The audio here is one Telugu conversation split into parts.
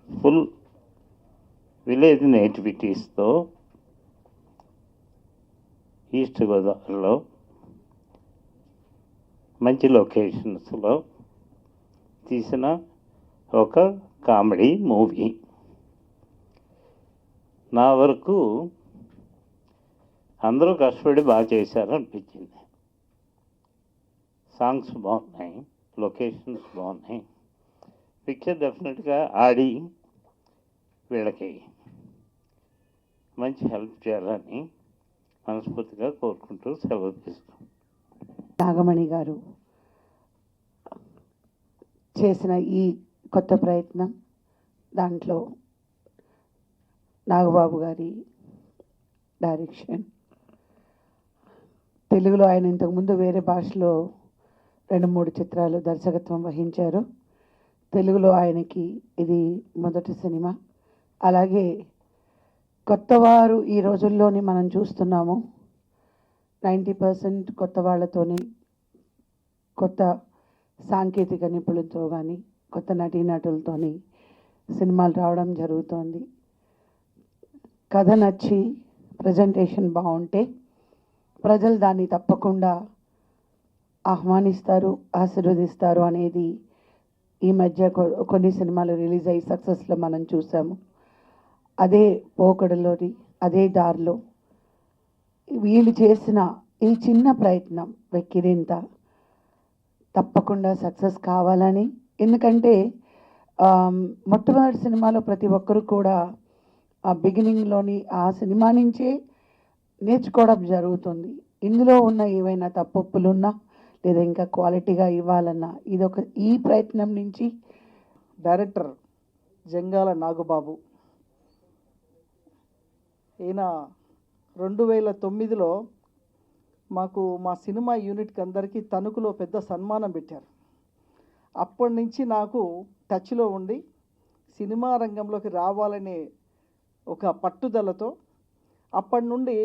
ఫుల్ విలేజ్ నేటివిటీస్తో ఈస్ట్ గోదావరిలో మంచి లొకేషన్స్లో తీసిన ఒక కామెడీ మూవీ. నా వరకు అందరూ కష్టపడి బాగా చేశారు అనిపించింది. సాంగ్స్ బాగున్నాయి, లొకేషన్స్ బాగున్నాయి. పిక్చర్ డెఫినెట్గా ఆడి వీళ్ళకి మంచి హెల్ప్ చేయాలని మనస్ఫూర్తిగా కోరుకుంటూ సెలవు తీసుకుంటాం. నాగమణి గారు చేసిన ఈ కొత్త ప్రయత్నం, దాంట్లో నాగబాబు గారి డైరెక్షన్, తెలుగులో ఆయన ఇంతకుముందు వేరే భాషలో 2-3 చిత్రాలు దర్శకత్వం వహించారు. తెలుగులో ఆయనకి ఇది మొదటి సినిమా. అలాగే కొత్తవారు ఈ రోజుల్లోని మనం చూస్తున్నాము. 90% కొత్త వాళ్ళతోని, కొత్త సాంకేతిక నిపుణులతో కానీ, కొత్త నటీనటులతోని సినిమాలు రావడం జరుగుతోంది. కథ నచ్చి ప్రజెంటేషన్ బాగుంటే ప్రజలు దాన్ని తప్పకుండా ఆహ్వానిస్తారు, ఆశీర్వదిస్తారు అనేది ఈ మధ్య కొన్ని సినిమాలు రిలీజ్ అయ్యి సక్సెస్లో మనం చూసాము. అదే పోకడలోని, అదే దారిలో వీళ్ళు చేసిన ఈ చిన్న ప్రయత్నం వెక్కిరింత తప్పకుండా సక్సెస్ కావాలని. ఎందుకంటే మొట్టమొదటి సినిమాలో ప్రతి ఒక్కరు కూడా ఆ బిగినింగ్లోని ఆ సినిమా నుంచే నేర్చుకోవడం జరుగుతుంది. ఇందులో ఉన్న ఏవైనా తప్పులున్నా లేదా ఇంకా క్వాలిటీగా ఇవ్వాలన్నా ఇదొక ఈ ప్రయత్నం నుంచి. డైరెక్టర్ జంగాల నాగబాబు, ఈయన 2009లో మాకు మా సినిమా యూనిట్కి అందరికీ తణుకులో పెద్ద సన్మానం పెట్టారు. అప్పటి నుంచి నాకు టచ్లో ఉండి సినిమా రంగంలోకి రావాలనే ఒక పట్టుదలతో అప్పటి నుండి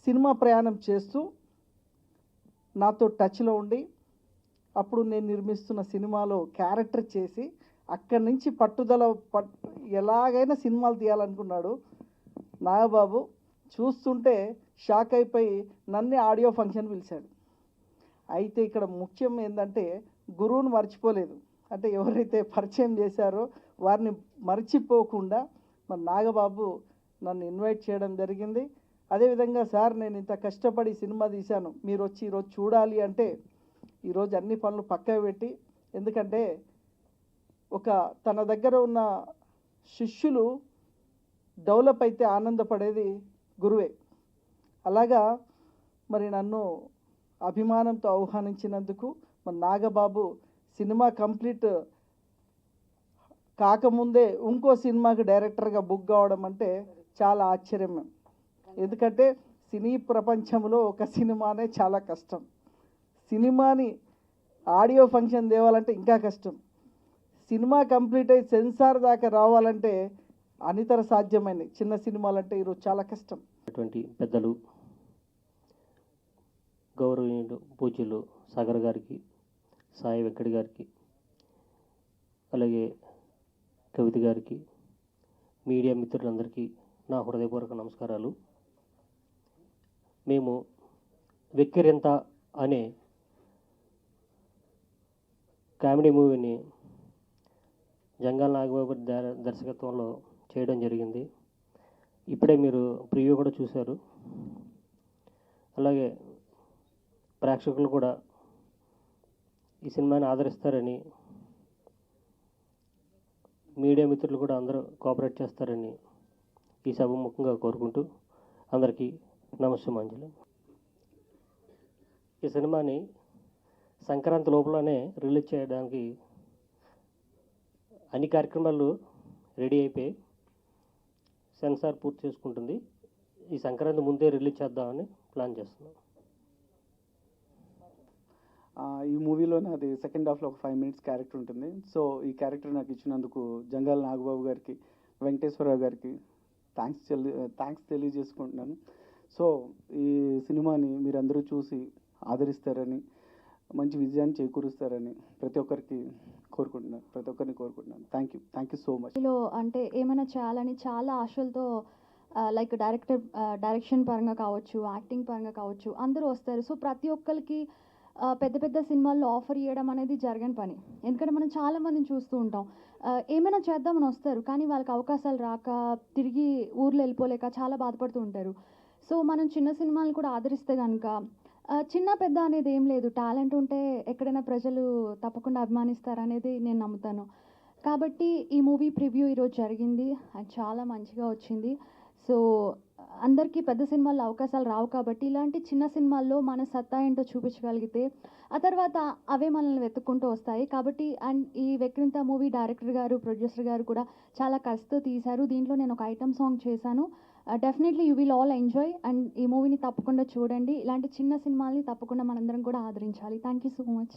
సినిమా ప్రయాణం చేస్తూ నాతో టచ్లో ఉండి, అప్పుడు నేను నిర్మిస్తున్న సినిమాలో క్యారెక్టర్ చేసి అక్కడి నుంచి పట్టుదల ఎలాగైనా సినిమాలు తీయాలనుకున్నాడు నాగబాబు. చూస్తుంటే షాక్ అయిపోయి నన్నే ఆడియో ఫంక్షన్ పిలిచాడు. అయితే ఇక్కడ ముఖ్యం ఏంటంటే గురువుని మర్చిపోలేదు. అంటే ఎవరైతే పరిచయం చేశారో వారిని మర్చిపోకుండా మన నాగబాబు నన్ను ఇన్వైట్ చేయడం జరిగింది. అదేవిధంగా సార్, నేను ఇంత కష్టపడి సినిమా తీశాను, మీరు వచ్చి ఈరోజు చూడాలి అంటే ఈరోజు అన్ని పనులు పక్కకు పెట్టి, ఎందుకంటే ఒక తన దగ్గర ఉన్న శిష్యులు డెవలప్ అయితే ఆనందపడేది గురువే. అలాగా మరి నన్ను అభిమానంతో ఆహ్వానించినందుకు మన నాగబాబు సినిమా కంప్లీట్ కాకముందే ఇంకో సినిమాకి డైరెక్టర్గా బుక్ కావడం అంటే చాలా ఆశ్చర్యం. ఎందుకంటే సినీ ప్రపంచంలో ఒక సినిమానే చాలా కష్టం. సినిమాని ఆడియో ఫంక్షన్ తేవాలంటే ఇంకా కష్టం. సినిమా కంప్లీట్ అయ్యి సెన్సార్ దాకా రావాలంటే అనితర సాధ్యమైనవి. చిన్న సినిమాలంటే ఈరోజు చాలా కష్టం. అటువంటి పెద్దలు, గౌరవనీయులు పూజ్యులు సాగర్ గారికి, సాయి వెంకట్ గారికి, అలాగే కవిత గారికి, మీడియా మిత్రులందరికీ నా హృదయపూర్వక నమస్కారాలు. మేము వెక్కిరింత అనే కామెడీ మూవీని జంగాల నాగబాబు దర్శకత్వంలో చేయడం జరిగింది. ఇప్పుడే మీరు ప్రివ్యూ కూడా చూశారు. అలాగే ప్రేక్షకులు కూడా ఈ సినిమాని ఆదరిస్తారని, మీడియా మిత్రులు కూడా అందరూ కోఆపరేట్ చేస్తారని ఈ సభముఖంగా కోరుకుంటూ అందరికీ నమస్సుమాంజలి. ఈ సినిమాని సంక్రాంతి లోపలనే రిలీజ్ చేయడానికి అన్ని కార్యక్రమాలు రెడీ అయిపోయి సెన్సార్ పూర్తి చేసుకుంటుంది. ఈ సంక్రాంతి ముందే రిలీజ్ చేద్దామని ప్లాన్ చేస్తున్నాం. ఈ మూవీలో నాది సెకండ్ హాఫ్లో ఒక 5 minutes క్యారెక్టర్ ఉంటుంది. సో ఈ క్యారెక్టర్ నాకు ఇచ్చినందుకు జంగాల నాగబాబు గారికి, వెంకటేశ్వరరావు గారికి థ్యాంక్స్ తెలియజేసుకుంటున్నాను. సో ఈ సినిమాని మీరందరూ చూసి ఆదరిస్తారని, మంచి విజయాన్ని చేకూరుస్తారని ప్రతి ఒక్కరిని కోరుకుంటున్నాను. Thank you so much. లో అంటే ఏమైనా చేయాలని చాలా ఆశలతో లైక్ డైరెక్షన్ పరంగా కావచ్చు, యాక్టింగ్ పరంగా కావచ్చు, అందరూ వస్తారు. సో ప్రతి ఒక్కరికి పెద్ద పెద్ద సినిమాల్లో ఆఫర్ ఇవ్వడం అనేది జరగని పని. ఎందుకంటే మనం చాలా మందిని చూస్తూ ఉంటాం. ఏమైనా చేద్దామని వస్తారు, కానీ వాళ్ళకి అవకాశాలు రాక తిరిగి ఊర్లో వెళ్ళిపోలేక చాలా బాధపడుతూ ఉంటారు. సో మనం చిన్న సినిమాలను కూడా ఆదరిస్తే కనుక చిన్న పెద్ద అనేది ఏం లేదు, టాలెంట్ ఉంటే ఎక్కడైనా ప్రజలు తప్పకుండా అభిమానిస్తారనేది నేను నమ్ముతాను. కాబట్టి ఈ మూవీ ప్రివ్యూ ఈరోజు జరిగింది, అది చాలా మంచిగా వచ్చింది. సో అందరికీ పెద్ద సినిమాల్లో అవకాశాలు రావు కాబట్టి ఇలాంటి చిన్న సినిమాల్లో మన సత్తా ఏంటో చూపించగలిగితే ఆ తర్వాత అవే మనల్ని వెతుక్కుంటూ వస్తాయి. కాబట్టి అండ్ ఈ వెక్రింత మూవీ డైరెక్టర్ గారు, ప్రొడ్యూసర్ గారు కూడా చాలా కష్టంతో తీశారు. దీంట్లో నేను ఒక ఐటమ్ సాంగ్ చేశాను. Definitely you will all enjoy and ఈ మూవీని తప్పకుండా చూడండి. ఇలాంటి చిన్న సినిమాల్ని తప్పకుండా మనందరం కూడా ఆదరించాలి. Thank you so much.